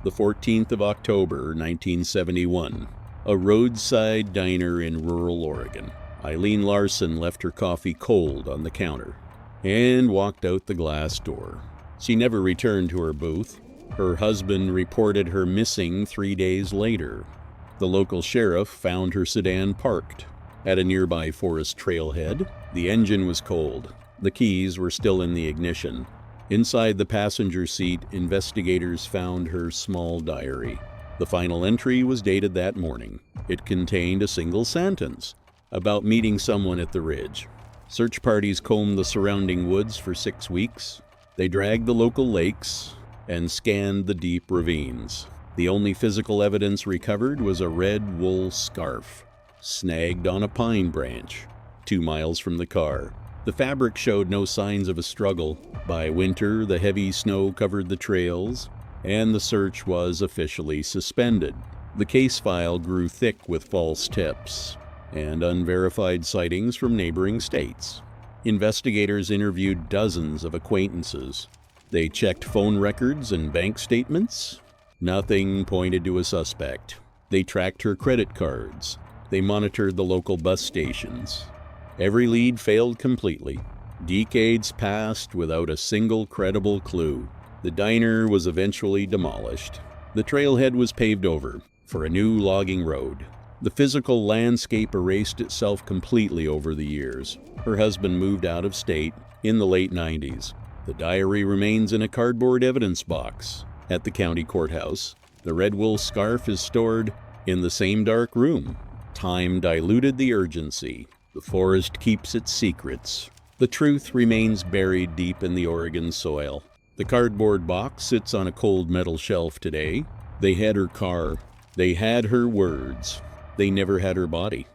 the 14th of October, 1971. A roadside diner in rural Oregon. Eileen Larson left her coffee cold on the counter and walked out the glass door. She never returned to her booth. Her husband reported her missing 3 days later. The local sheriff found her sedan parked at a nearby forest trailhead. The engine was cold. The keys were still in the ignition. Inside the passenger seat, investigators found her small diary. The final entry was dated that morning. It contained a single sentence about meeting someone at the ridge. Search parties combed the surrounding woods for 6 weeks. They dragged the local lakes and scanned the deep ravines. The only physical evidence recovered was a red wool scarf, snagged on a pine branch, 2 miles from the car. The fabric showed no signs of a struggle. By winter, the heavy snow covered the trails, and the search was officially suspended. The case file grew thick with false tips and unverified sightings from neighboring states. Investigators interviewed dozens of acquaintances. They checked phone records and bank statements. Nothing pointed to a suspect. They tracked her credit cards. They monitored the local bus stations. Every lead failed completely. Decades passed without a single credible clue. The diner was eventually demolished. The trailhead was paved over for a new logging road. The physical landscape erased itself completely over the years. Her husband moved out of state in the late 90s. The diary remains in a cardboard evidence box at the county courthouse. The red wool scarf is stored in the same dark room. Time diluted the urgency. The forest keeps its secrets. The truth remains buried deep in the Oregon soil. The cardboard box sits on a cold metal shelf today. They had her car. They had her words. They never had her body.